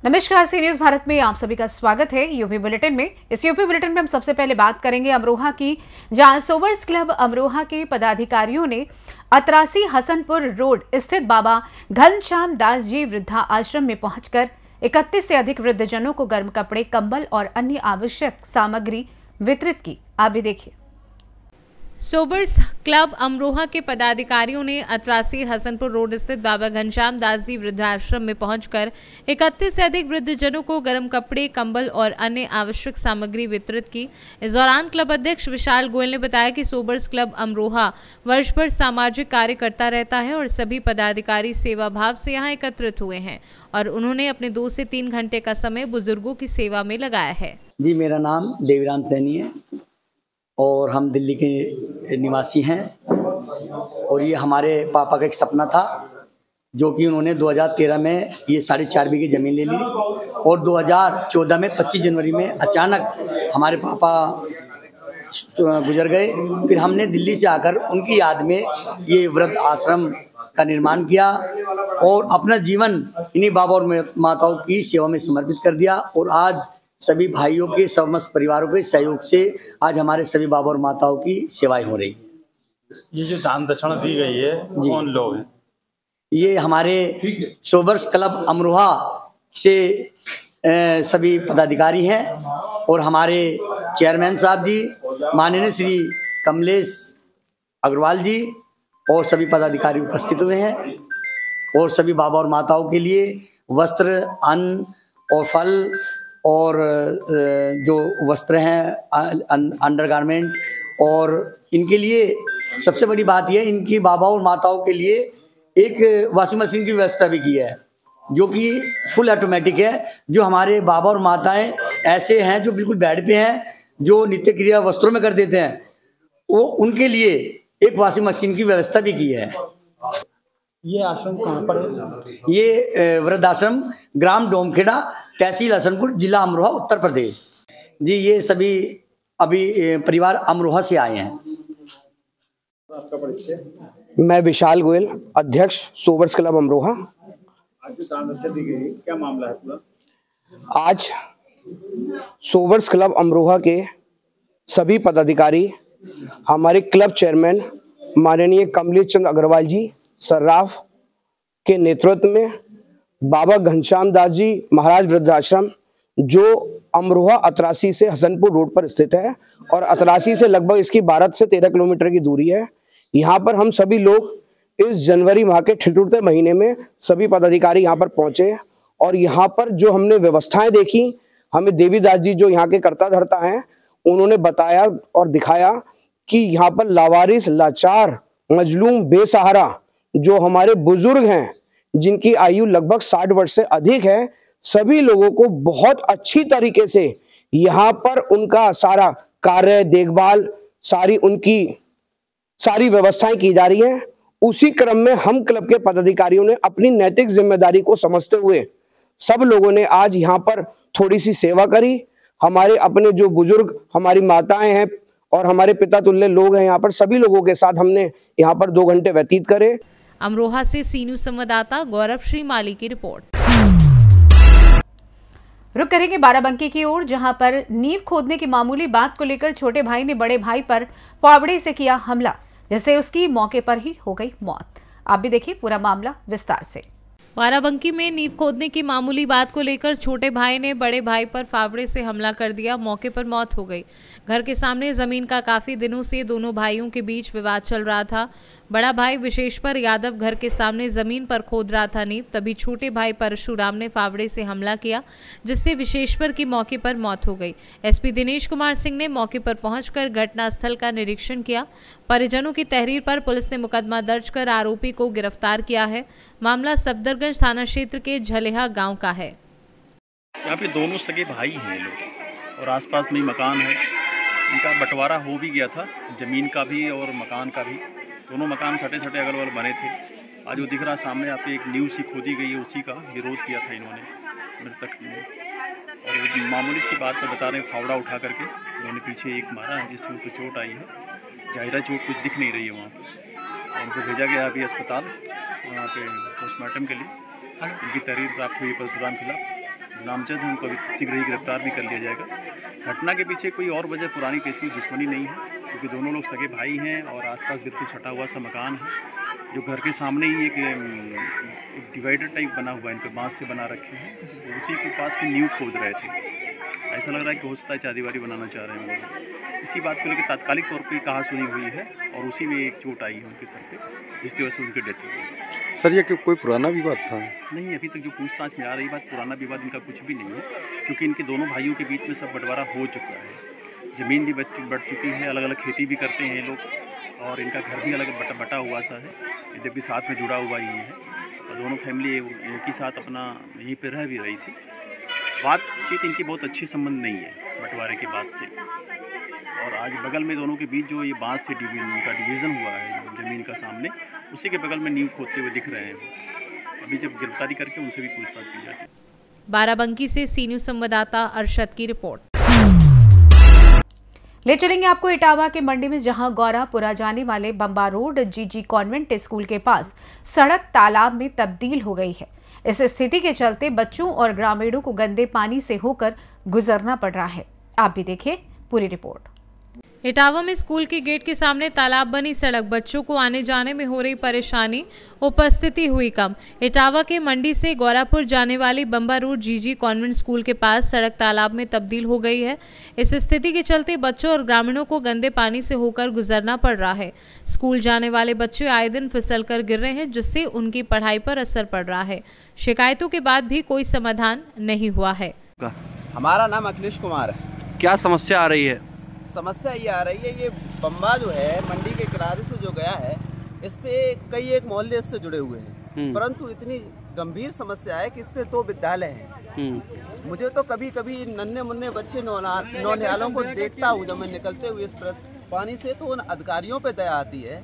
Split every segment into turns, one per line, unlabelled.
नमस्कार, सी न्यूज भारत में आप सभी का स्वागत है। यूपी बुलेटिन में इस यूपी बुलेटिन में हम सबसे पहले बात करेंगे अमरोहा की, जहां सोवर्स क्लब अमरोहा के पदाधिकारियों ने अतरासी हसनपुर रोड स्थित बाबा घनश्याम दास जी वृद्धा आश्रम में पहुंचकर 31 से अधिक वृद्धजनों को गर्म कपड़े, कंबल और अन्य आवश्यक सामग्री वितरित की। आप भी देखिए।
सोवर्स क्लब अमरोहा के पदाधिकारियों ने अतरासी हसनपुर रोड स्थित बाबा घनश्याम दास जी वृद्धाश्रम में पहुंचकर 31 से अधिक वृद्धजनों को गर्म कपड़े, कंबल और अन्य आवश्यक सामग्री वितरित की। इस दौरान क्लब अध्यक्ष विशाल गोयल ने बताया कि सोवर्स क्लब अमरोहा वर्ष भर सामाजिक कार्य करता रहता है और सभी पदाधिकारी सेवा भाव से यहाँ एकत्रित हुए हैं और उन्होंने अपने 2 से 3 घंटे का समय बुजुर्गों की सेवा में लगाया है।
जी, मेरा नाम देवीराम सैनी है और हम दिल्ली के निवासी हैं और ये हमारे पापा का एक सपना था जो कि उन्होंने 2013 में ये 4.5 बीघे ज़मीन ले ली और 2014 में 25 जनवरी में अचानक हमारे पापा गुजर गए। फिर हमने दिल्ली से आकर उनकी याद में ये वृद्ध आश्रम का निर्माण किया और अपना जीवन इन्हीं बाबा और माताओं की सेवा में समर्पित कर दिया और आज सभी भाइयों के समस्त परिवारों के सहयोग से आज हमारे सभी बाबा और माताओं की सेवाएं हो रही है।
ये जो दान दक्षिणा दी गई है कौन लोग हैं? ये
हमारे सोवर्स क्लब अमरोहा से सभी पदाधिकारी हैं और हमारे चेयरमैन साहब जी, माननीय श्री कमलेश अग्रवाल जी और सभी पदाधिकारी उपस्थित हुए हैं और सभी बाबा और माताओं के लिए वस्त्र, अन्न और फल और जो वस्त्र हैं, अंडरगारमेंट, और इनके लिए सबसे बड़ी बात यह, इनकी बाबा और माताओं के लिए एक वॉशिंग मशीन की व्यवस्था भी की है जो कि फुल ऑटोमेटिक है। जो हमारे बाबा और माताएं ऐसे हैं जो बिल्कुल बेड पे हैं, जो नित्य क्रिया वस्त्रों में कर देते हैं, वो उनके लिए एक वॉशिंग मशीन की व्यवस्था भी की है।
ये आश्रम कहाँ पर है?
ये वृद्धाश्रम ग्राम डोमखेड़ा, तहसील हसनपुर, जिला अमरोहा, उत्तर प्रदेश। जी, ये सभी अभी परिवार अमरोहा से आए हैं।
आपका परिचय?
मैं विशाल गोयल, अध्यक्ष सोवर्स क्लब अमरोहा।
आज जो दान दक्षिणा दी गई, क्या मामला है पूरा?
आज सोवर्स क्लब अमरोहा के सभी पदाधिकारी, हमारे क्लब चेयरमैन माननीय कमलेश चंद्र अग्रवाल जी सर्राफ के नेतृत्व में बाबा घनश्याम दास जी महाराज वृद्धाश्रम जो अमरोहा अतरासी से हसनपुर रोड पर स्थित है और अतरासी से लगभग इसकी 12 से 13 किलोमीटर की दूरी है। यहाँ पर हम सभी लोग इस जनवरी माह के ठिठुरते महीने में सभी पदाधिकारी यहाँ पर पहुँचे और यहाँ पर जो हमने व्यवस्थाएं देखी, हमें देवीदास जी जो यहाँ के कर्ता धर्ता हैं उन्होंने बताया और दिखाया कि यहाँ पर लावारिस, लाचार, मजलूम, बेसहारा जो हमारे बुजुर्ग हैं जिनकी आयु लगभग 60 वर्ष से अधिक है, सभी लोगों को बहुत अच्छी तरीके से यहाँ पर उनका सारा कार्य, देखभाल, उनकी सारी व्यवस्थाएं की जा रही हैं। उसी क्रम में हम क्लब के पदाधिकारियों ने अपनी नैतिक जिम्मेदारी को समझते हुए सब लोगों ने आज यहाँ पर थोड़ी सी सेवा करी। हमारे अपने जो बुजुर्ग, हमारी माताएं हैं और हमारे पिता तुल्य लोग हैं, यहाँ पर सभी लोगों के साथ हमने यहाँ पर 2 घंटे व्यतीत करे।
अमरोहा से सी न्यूज संवाददाता गौरव श्री माली की रिपोर्ट।
रुक करेंगे बाराबंकी की ओर, जहां पर नींव खोदने की मामूली बात को लेकर छोटे भाई ने बड़े भाई पर फावड़े से किया हमला, जिससे उसकी मौके पर ही हो गई मौत। आप भी देखिए पूरा मामला विस्तार से।
बाराबंकी में नींव खोदने की मामूली बात को लेकर छोटे भाई ने बड़े भाई पर फावड़े से हमला कर दिया, मौके पर मौत हो गई। घर के सामने जमीन का काफी दिनों से दोनों भाइयों के बीच विवाद चल रहा था। बड़ा भाई विशेश्वर यादव घर के सामने जमीन पर खोद रहा था नींव, तभी छोटे भाई परशुराम ने फावड़े से हमला किया, जिससे विशेश्वर की मौके पर मौत हो गई। एसपी दिनेश कुमार सिंह ने मौके पर पहुंचकर घटनास्थल का निरीक्षण किया। परिजनों की तहरीर पर पुलिस ने मुकदमा दर्ज कर आरोपी को गिरफ्तार किया है। मामला सफदरगंज थाना क्षेत्र के झलेहा गाँव का है।
यहाँ पे दोनों सगे भाई हैं लोग और आसपास में मकान है। इनका बंटवारा हो भी गया था, ज़मीन का भी और मकान का भी। दोनों मकान सटे सटे अगल बगल बने थे। आज वो दिख रहा सामने आप एक नींव सी खोदी गई है, उसी का विरोध किया था इन्होंने मृतक ने। और मामूली सी बात पर बता रहे हैं फावड़ा उठा करके उन्होंने पीछे एक मारा है जिससे उनको चोट आई है। ज़ाहिरा चोट कुछ दिख नहीं रही है वहाँ पर। और उनको भेजा गया अभी अस्पताल वहाँ पे पोस्टमार्टम के लिए। उनकी तहरीर प्राप्त हुई परशुराम खिलाफ नामजद है, उनको अभी शीघ्र ही गिरफ्तार भी कर लिया जाएगा। घटना के पीछे कोई और वजह पुरानी किसी की दुश्मनी नहीं है, क्योंकि दोनों लोग सगे भाई हैं और आसपास बिल्कुल छटा हुआ सा मकान है जो घर के सामने ही एक डिवाइडर टाइप बना हुआ है, इन पर बांस से बना रखे हैं। उसी के पास भी नींव खोद रहे थे। ऐसा लग रहा है कि हो सकता है चादीवारी बनाना चाह रहे हैं लोग। इसी बात को लेकर तात्कालिक तौर पर कहा सुनी हुई है और उसी में एक चोट आई है उनके सर पे, जिसकी वजह से उनकी डेथ हुई।
सर ये कोई पुराना विवाद था?
नहीं, अभी तक जो पूछताछ में आ रही बात, पुराना विवाद इनका कुछ भी नहीं है, क्योंकि इनके दोनों भाइयों के बीच में सब बंटवारा हो चुका है। ज़मीन भी बढ़ चुकी है, अलग अलग खेती भी करते हैं ये लोग और इनका घर भी अलग बटा हुआ सा है, यद्यपि साथ में जुड़ा हुआ ही है और दोनों फैमिली एक ही साथ अपना यहीं पर रह भी रही थी। बातचीत इनकी बहुत अच्छी संबंध नहीं है बंटवारे की बात से। और आज बगल में दोनों के बीच जो ये बांस से इनका डिवीज़न हुआ है ज़मीन का सामने, उसी के बगल में नींव खोदते हुए दिख रहे हैं। अभी जब गिरफ्तारी करके उनसे भी पूछताछ की जाती है।
बाराबंकी से सी न्यूज़ संवाददाता अरशद की रिपोर्ट।
ले चलेंगे आपको इटावा के मंडी में, जहां गौरापुरा जाने वाले बम्बा रोड जीजी कॉन्वेंट स्कूल के पास सड़क तालाब में तब्दील हो गई है। इस स्थिति के चलते बच्चों और ग्रामीणों को गंदे पानी से होकर गुजरना पड़ रहा है। आप भी देखिए पूरी रिपोर्ट।
इटावा में स्कूल के गेट के सामने तालाब बनी सड़क बच्चों को आने जाने में हो रही परेशानी, उपस्थिति हुई कम। इटावा के मंडी से गौरापुर जाने वाली बम्बा रोड जीजी कॉन्वेंट स्कूल के पास सड़क तालाब में तब्दील हो गई है। इस स्थिति के चलते बच्चों और ग्रामीणों को गंदे पानी से होकर गुजरना पड़ रहा है। स्कूल जाने वाले बच्चे आए दिन फिसल कर गिर रहे हैं, जिससे उनकी पढ़ाई पर असर पड़ रहा है। शिकायतों के बाद भी कोई समाधान नहीं हुआ है।
हमारा नाम अखिलेश कुमार है।
क्या समस्या आ रही है?
समस्या ये आ रही है, ये बम्बा जो है मंडी के किनारे से जो गया है, इस पे कई एक मोहल्ले इससे जुड़े हुए हैं, परंतु इतनी गंभीर समस्या है कि इस पे 2 विद्यालय हैं। मुझे तो कभी कभी नन्हे मुन्ने बच्चे नौनिहालों को देखता हूँ जब मैं निकलते हुए इस पानी से, तो उन अधिकारियों पे दया आती है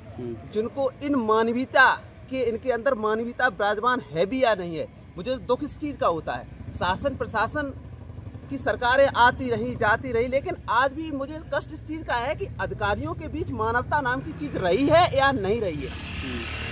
जिनको इन मानवीयता के, इनके अंदर मानवीयता विराजमान है भी या नहीं है। मुझे दुख इस चीज़ का होता है। शासन प्रशासन की सरकारें आती रही जाती रही, लेकिन आज भी मुझे कष्ट इस चीज़ का है कि अधिकारियों के बीच मानवता नाम की चीज़ रही है या नहीं रही है,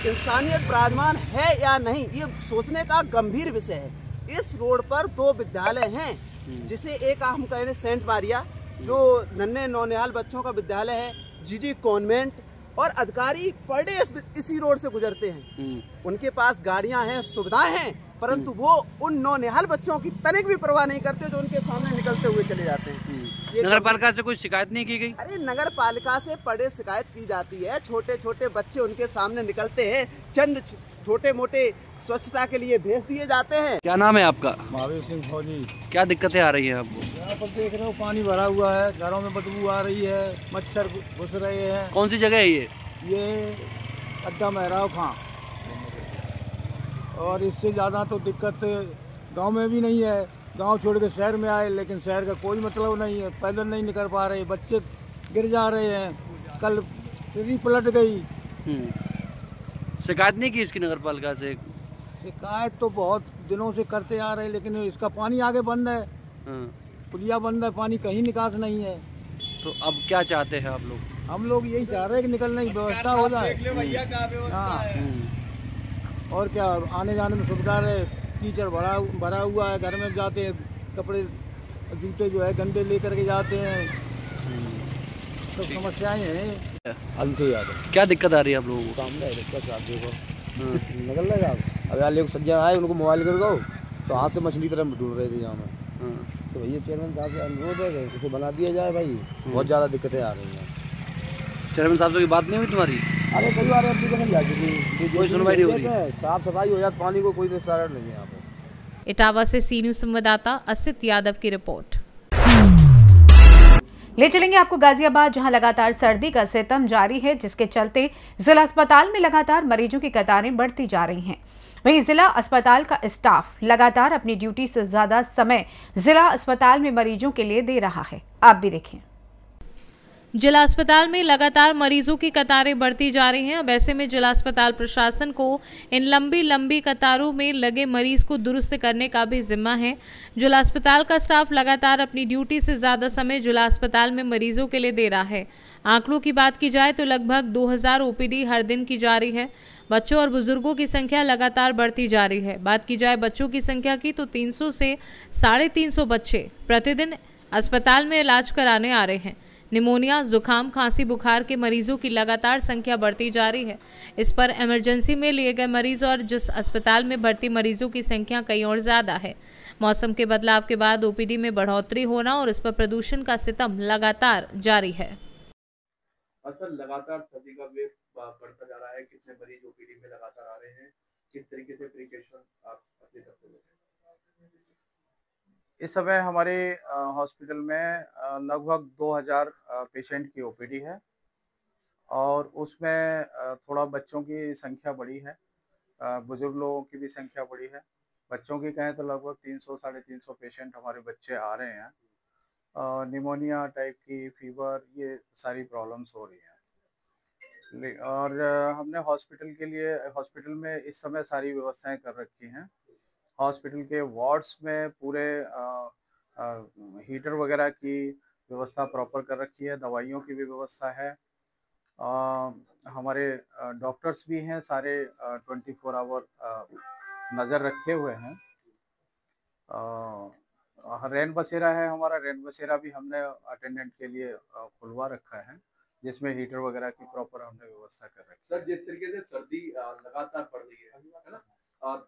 इंसानियत विराजमान है या नहीं, ये सोचने का गंभीर विषय है। इस रोड पर 2 विद्यालय हैं, जिसे एक हम कहें सेंट मारिया जो नन्हे नौनिहाल बच्चों का विद्यालय है, जीजी कॉन्वेंट, और अधिकारी पर डे इसी रोड से गुजरते हैं। उनके पास गाड़ियां हैं, सुविधाएं हैं, परंतु वो उन नौनिहाल बच्चों की तनिक भी परवाह नहीं करते जो उनके सामने निकलते हुए चले जाते हैं।
नगर पालिका से कोई शिकायत नहीं की गई?
अरे नगर पालिका से पर डे शिकायत की जाती है। छोटे छोटे बच्चे उनके सामने निकलते हैं, चंद छोटे मोटे स्वच्छता के लिए भेज दिए जाते हैं।
क्या नाम है आपका?
महावीर सिंह फौजी।
क्या दिक्कतें आ रही हैं आपको?
यहाँ पर देख रहे हो पानी भरा हुआ है, घरों में बदबू आ रही है, मच्छर घुस रहे हैं।
कौन सी जगह है
ये अड्डा महराव खां। और इससे ज़्यादा तो दिक्कत गांव में भी नहीं है। गांव छोड़ के शहर में आए, लेकिन शहर का कोई मतलब नहीं है, पैदल नहीं निकल पा रहे, बच्चे गिर जा रहे हैं। कल सीढ़ी पलट गई।
शिकायत नहीं की इसकी नगर पालिका से?
शिकायत तो बहुत दिनों से करते आ रहे हैं, लेकिन इसका पानी आगे बंद है, पुलिया बंद है, पानी कहीं निकास नहीं है।
तो अब क्या चाहते हैं आप लोग?
हम लोग यही चाह रहे हैं कि निकलने की व्यवस्था हो जाए। हाँ, और क्या, आने जाने में सुविधा रहे। कीचड़ भरा हुआ है, घर में जाते हैं, कपड़े जूते जो है गंदे लेकर के जाते हैं, सब समस्याएं हैं।
हमसे याद
क्या दिक्कत आ रही है आप लोगों को?
सामने दिक्कत आप देखो निकल रहे आप। अब यार लोग सज्जन आए, उनको मोबाइल कर दो, तो हाथ से मछली तरह ढूंढ रहे थे यहाँ में। तो भैया चेयरमैन साहब से अनुरोध है कि इसे बना दिया जाए भाई, बहुत ज़्यादा दिक्कतें आ रही हैं।
चेयरमैन साहब से की बात नहीं हुई तुम्हारी?
अरे कई बार एप्लीकेशन जा चुकी,
कोई सुनवाई नहीं हो रही।
साफ सफाई हो जाती, पानी को कोई निस्तारण नहीं है यहाँ पर।
इटावा से सी न्यूज़ संवाददाता असित यादव की रिपोर्ट।
ले चलेंगे आपको गाजियाबाद, जहां लगातार सर्दी का सितम जारी है, जिसके चलते जिला अस्पताल में लगातार मरीजों की कतारें बढ़ती जा रही हैं। वहीं जिला अस्पताल का स्टाफ लगातार अपनी ड्यूटी से ज्यादा समय जिला अस्पताल में मरीजों के लिए दे रहा है। आप भी देखें।
जिला अस्पताल में लगातार मरीजों की कतारें बढ़ती जा रही हैं। अब ऐसे में जिला अस्पताल प्रशासन को इन लंबी लंबी कतारों में लगे मरीज को दुरुस्त करने का भी जिम्मा है। जिला अस्पताल का स्टाफ लगातार अपनी ड्यूटी से ज्यादा समय जिला अस्पताल में मरीजों के लिए दे रहा है। आंकड़ों की बात की जाए तो लगभग 2000 ओपीडी हर दिन की जा रही है। बच्चों और बुजुर्गों की संख्या लगातार बढ़ती जा रही है। बात की जाए बच्चों की संख्या की तो 300 से 350 बच्चे प्रतिदिन अस्पताल में इलाज कराने आ रहे हैं। निमोनिया, जुकाम, खांसी, बुखार के मरीजों की लगातार संख्या बढ़ती जा रही है। इस पर इमरजेंसी में लिए गए मरीज और जिस अस्पताल में भर्ती मरीजों की संख्या कहीं और ज्यादा है। मौसम के बदलाव के बाद ओपीडी में बढ़ोतरी होना और इस पर प्रदूषण का सितम लगातार जारी है।
अच्छा, लगातार सर्दी का वेव बढ़ता जा रहा है। कितने मरीज ओपीडी में लगातार आ रहे हैं, किस तरीके से प्रिकॉशन आप अपनी तरफ से लेते हैं?
इस समय हमारे हॉस्पिटल में लगभग 2000 पेशेंट की ओपीडी है और उसमें थोड़ा बच्चों की संख्या बढ़ी है, बुजुर्ग लोगों की भी संख्या बढ़ी है। बच्चों की कहें तो लगभग 300-350 पेशेंट हमारे बच्चे आ रहे हैं। निमोनिया टाइप की, फीवर, ये सारी प्रॉब्लम्स हो रही हैं। और हमने हॉस्पिटल में इस समय सारी व्यवस्थाएं कर रखी हैं। हॉस्पिटल के वार्ड्स में पूरे हीटर वगैरह की व्यवस्था प्रॉपर कर रखी है, दवाइयों की भी व्यवस्था है। हमारे डॉक्टर्स भी हैं, सारे 24 आवर नज़र रखे हुए हैं। रैन बसेरा है हमारा, रैन बसेरा भी हमने अटेंडेंट के लिए खुलवा रखा है, जिसमें हीटर वगैरह की प्रॉपर हमने व्यवस्था कर रखी है।
सर, जिस तरीके से सर्दी लगातार बढ़ रही है ना,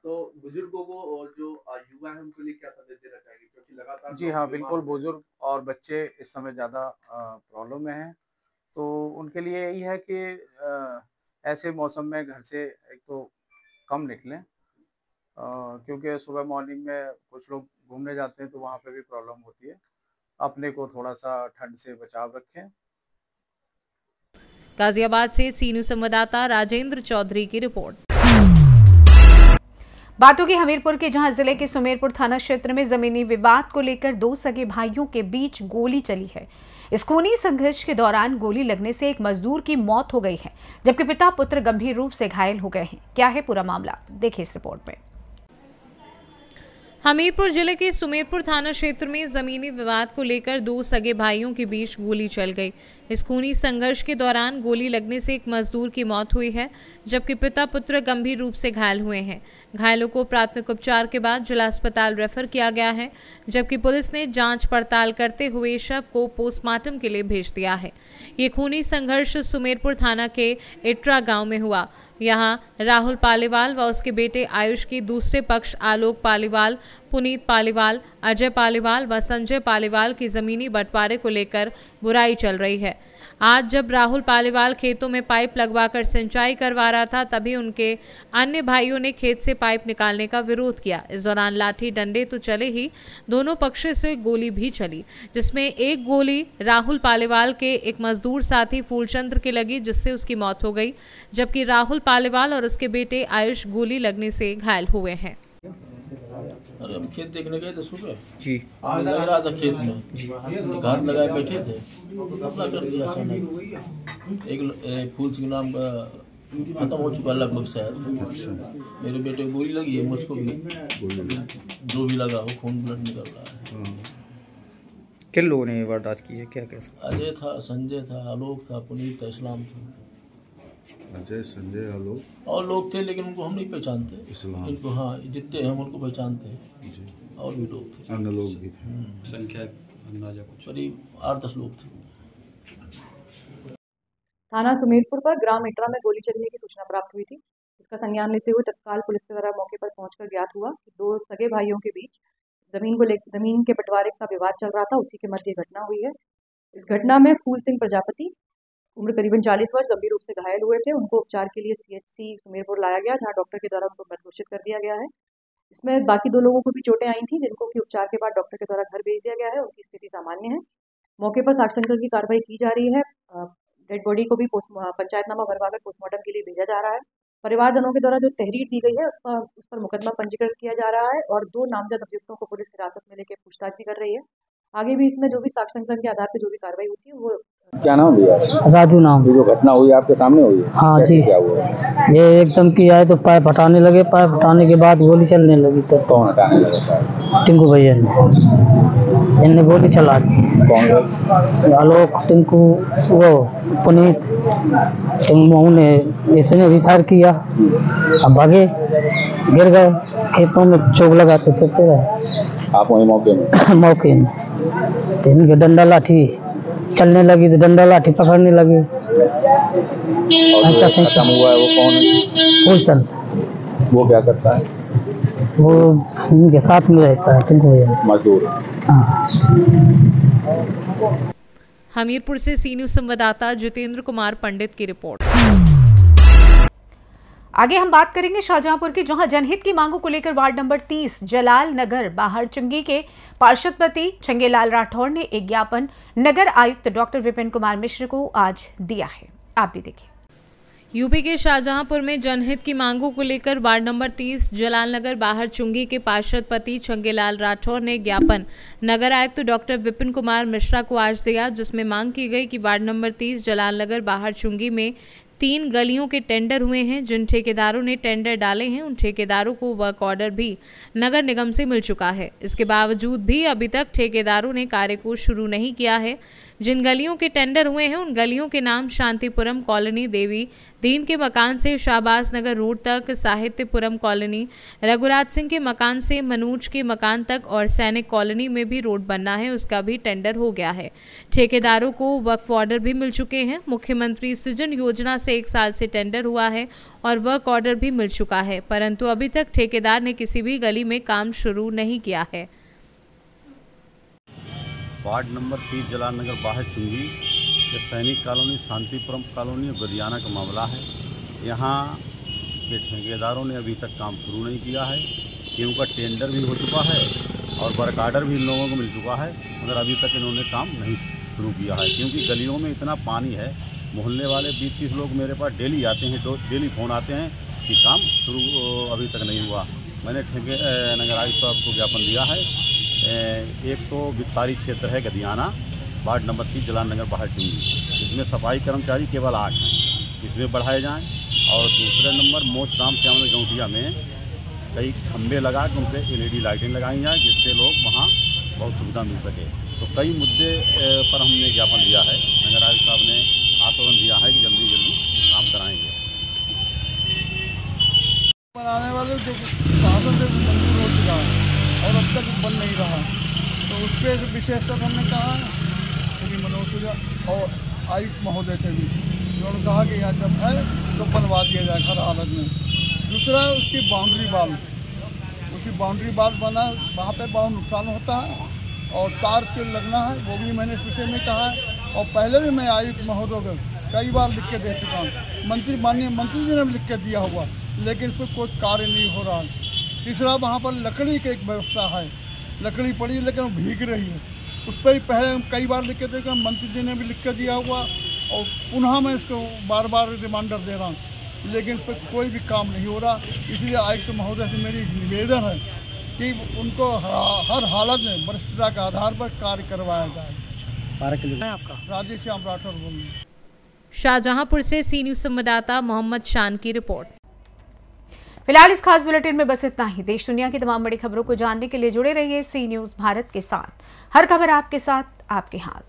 तो बुजुर्गों को और जो युवा है उनके लिए क्या संदेश देना चाहिए, क्योंकि लगातार?
जी हाँ, बिल्कुल। बुजुर्ग और बच्चे इस समय ज़्यादा प्रॉब्लम में हैं, तो उनके लिए यही है कि ऐसे मौसम में घर से एक तो कम निकलें, क्योंकि सुबह मॉर्निंग में कुछ लोग घूमने जाते हैं तो वहाँ पे भी प्रॉब्लम होती है। अपने को थोड़ा सा ठंड से बचाव रखें।
गाजियाबाद से सी न्यूज़ संवाददाता राजेंद्र चौधरी की रिपोर्ट।
बात होगी हमीरपुर के, जहां जिले के सुमेरपुर थाना क्षेत्र में जमीनी विवाद को लेकर 2 सगे भाइयों के बीच गोली चली है। इस खूनी संघर्ष के दौरान गोली लगने से एक मजदूर की मौत हो गई है, जबकि पिता पुत्र गंभीर रूप से घायल हो गए हैं। क्या है पूरा मामला, देखिए इस रिपोर्ट में।
हमीरपुर जिले के सुमेरपुर थाना क्षेत्र में जमीनी विवाद को लेकर 2 सगे भाइयों के बीच गोली चल गई। इस खूनी संघर्ष के दौरान गोली लगने से एक मजदूर की मौत हुई है, जबकि पिता पुत्र गंभीर रूप से घायल हुए हैं। घायलों को प्राथमिक उपचार के बाद जिला अस्पताल रेफर किया गया है, जबकि पुलिस ने जांच पड़ताल करते हुए शव को पोस्टमार्टम के लिए भेज दिया है। ये खूनी संघर्ष सुमेरपुर थाना के इट्रा गांव में हुआ। यहाँ राहुल पालीवाल व उसके बेटे आयुष की दूसरे पक्ष आलोक पालीवाल, पुनीत पालीवाल, अजय पालीवाल व संजय पालीवाल की जमीनी बंटवारे को लेकर बुराई चल रही है। आज जब राहुल पालीवाल खेतों में पाइप लगवाकर सिंचाई करवा रहा था, तभी उनके अन्य भाइयों ने खेत से पाइप निकालने का विरोध किया। इस दौरान लाठी डंडे तो चले ही, दोनों पक्ष से गोली भी चली, जिसमें एक गोली राहुल पालीवाल के एक मजदूर साथी फूलचंद्र की लगी, जिससे उसकी मौत हो गई, जबकि राहुल पालीवाल और उसके बेटे आयुष गोली लगने से घायल हुए हैं।
अरे हम खेत देखने गए थे सुबह जी, लग रहा था खेत में, घात लगाए बैठे थे, अपना कर दिया अचानक। एक फूल सिंह नाम का खत्म हो चुका लगभग शायद। मेरे बेटे को गोली लगी है, मुझको भी जो भी लगा हो, खून ब्लड निकल रहा है।
किन लोगों ने वारदात की है, क्या कैसे?
अजय था, संजय था, आलोक था, पुनीत था, इस्लाम था।
अजय, संजय, आलोक
और लोग थे, लेकिन उनको हम नहीं पहचानते। इनको हाँ, जितने हम उनको पहचानते हैं जी। और भी लोग थे,
अन्य लोग भी थे।
संख्या अंदाजा कुछ
करीब 8-10 लोग थे।
थाना सुमेरपुर पर ग्राम इटरा में गोली चलने की सूचना प्राप्त हुई थी। इसका संज्ञान लेते हुए तत्काल पुलिस के द्वारा मौके पर पहुंचकर ज्ञात हुआ कि 2 सगे भाइयों के बीच जमीन के बंटवारे का विवाद चल रहा था। उसी के मध्य घटना हुई है। इस घटना में फूल सिंह प्रजापति उम्र करीबन 40 वर्ष गंभीर रूप से घायल हुए थे। उनको उपचार के लिए CHC सुमेरपुर लाया गया, जहां डॉक्टर के द्वारा उनको मृत घोषित कर दिया गया है। इसमें बाकी 2 लोगों को भी चोटें आई थी, जिनको कि उपचार के बाद डॉक्टर के द्वारा घर भेज दिया गया है। उनकी स्थिति सामान्य है। मौके पर साक्ष्य संकलन की कार्रवाई की जा रही है। डेड बॉडी को भी पंचायतनामा भरवाकर पोस्टमार्टम के लिए भेजा जा रहा है। परिवारजनों के द्वारा जो तहरीर दी गई है उस पर मुकदमा पंजीकृत किया जा रहा है और 2 नामजद अभियुक्तों को पुलिस हिरासत में लेकर पूछताछ भी कर रही है। आगे भी इसमें जो भी साक्ष्य संकलन के आधार पर जो भी कार्रवाई होती है वो
क्या नाम भैया?
राजू नाम।
ये जो घटना हुई आपके सामने हुई है?
हाँ जी।
क्या हुआ?
ये एकदम की आए तो पाइप हटाने लगे, पाइप हटाने के बाद गोली चलने लगी। तो
कौन हटाने लगा?
टिंकू भैया ने, इनने गोली चला दी।
कौन?
आलोक, टिंकू, वो पुनीत, टिंकू ने, इसने भी फायर किया। अब भागे, गिर गए खेतों में, चोक लगाते फिरते रहे।
आप वही मौके में?
मौके में तो इनके डंडा लाठी चलने लगी, तो डंडा लाठी पकड़ने लगी।
और जो खत्म हुआ है वो कौन है?
फूलचंद।
वो क्या करता है?
वो इनके साथ में रहता है, टिंकू भैया।
मजदूर।
हाँ।
हमीरपुर से सी न्यूज़ संवाददाता जितेंद्र कुमार पंडित की रिपोर्ट।
आगे हम बात करेंगे शाहजहांपुर की, जहां जनहित की मांगों को लेकर वार्ड नंबर 30 जलाल नगर बाहर चुंगी के पार्षदपति छंगेलाल राठौर ने एक ज्ञापन नगर आयुक्त डॉक्टर विपिन कुमार मिश्र को आज दिया है। आप भी देखिए।
यूपी के शाहजहांपुर में जनहित की मांगों को लेकर वार्ड नंबर 30 जलाल नगर बाहर चुंगी के पार्षदपति छंगेलाल राठौर ने ज्ञापन नगर आयुक्त डॉक्टर विपिन कुमार मिश्रा को आज दिया, जिसमें मांग की गई कि वार्ड नंबर 30 जलाल नगर बाहर चुंगी में 3 गलियों के टेंडर हुए हैं। जिन ठेकेदारों ने टेंडर डाले हैं उन ठेकेदारों को वर्क ऑर्डर भी नगर निगम से मिल चुका है। इसके बावजूद भी अभी तक ठेकेदारों ने कार्य को शुरू नहीं किया है। जिन गलियों के टेंडर हुए हैं उन गलियों के नाम शांतिपुरम कॉलोनी देवी दीन के मकान से शाहबाज नगर रोड तक, साहित्यपुरम कॉलोनी रघुराज सिंह के मकान से मनोज के मकान तक और सैनिक कॉलोनी में भी रोड बनना है, उसका भी टेंडर हो गया है। ठेकेदारों को वक्फ ऑर्डर भी मिल चुके हैं। मुख्यमंत्री सृजन योजना से 1 साल से टेंडर हुआ है और वर्क ऑर्डर भी मिल चुका है, परंतु अभी तक ठेकेदार ने किसी भी गली में काम शुरू नहीं किया है।
वार्ड नंबर 30 जलाल नगर बाहर चुंगी ये सैनिक कॉलोनी, शांतिपुरम कॉलोनी और गदियाना का मामला है। यहाँ के ठेकेदारों ने अभी तक काम शुरू नहीं किया है कि उनका टेंडर भी हो चुका है और वर्क ऑर्डर भी इन लोगों को मिल चुका है, मगर अभी तक इन्होंने काम नहीं शुरू किया है क्योंकि गलियों में इतना पानी है। मोहल्ले वाले 20-30 लोग मेरे पास डेली आते हैं, डेली फ़ोन आते हैं कि काम शुरू अभी तक नहीं हुआ। मैंने नगर आयुक्त साहब को ज्ञापन दिया है। एक तो विस्तारी क्षेत्र है गदियाना, वार्ड नंबर 30 जलाल नगर बाहर चुंगी, इसमें सफाई कर्मचारी केवल 8 हैं, इसमें बढ़ाए जाएं। और दूसरे नंबर मोस्ट राम श्याम गौटिया में कई खंभे लगा के उन पर LED लाइटें लगाई जाएँ जिससे लोग वहाँ बहुत सुविधा मिल सके। तो कई मुद्दे पर हमने ज्ञापन दिया है। नगर आयुक्त साहब ने आश्वासन दिया है कि जल्दी काम कराएंगे।
बनाने वाले जो शासन से मंजूर हो चुका है और अब तक बन नहीं रहा, तो उस पर विशेषतः हमने कहा श्री मनोज और आयुक्त महोदय से भी उन्होंने कहा कि यहाँ जब है तो बनवा दिया जाए हर हालत में। दूसरा उसकी बाउंड्री बाल बना, वहाँ पे बहुत नुकसान होता है और तार के लगना है, वो भी मैंने विषय में कहा है। और पहले भी मैं आयुक्त महोदय को कई बार लिख के दे चुका हूँ, माननीय मंत्री जी ने भी लिख के दिया हुआ, लेकिन इस पर कोई कार्य नहीं हो रहा है। तीसरा वहाँ पर लकड़ी की एक व्यवस्था है, लकड़ी पड़ी लेकिन वो भीग रही है, उस पर ही पहले कई बार लिख के देगा, मंत्री जी ने भी लिख कर दिया हुआ और पुनः मैं इसको बार बार रिमाइंडर दे रहा हूँ, लेकिन इस पर कोई भी काम नहीं हो रहा। इसलिए आयुक्त महोदय से मेरी निवेदन है कि उनको हर हालत में वरिष्ठता के आधार पर कार्य करवाया जाए। आपका राजेश श्याम राठौर बोल।
शाहजहांपुर से सी न्यूज़ संवाददाता मोहम्मद शान की रिपोर्ट।
फिलहाल इस खास बुलेटिन में बस इतना ही। देश दुनिया की तमाम बड़ी खबरों को जानने के लिए जुड़े रहिए सी न्यूज़ भारत के साथ। हर खबर आपके साथ, आपके हाथ।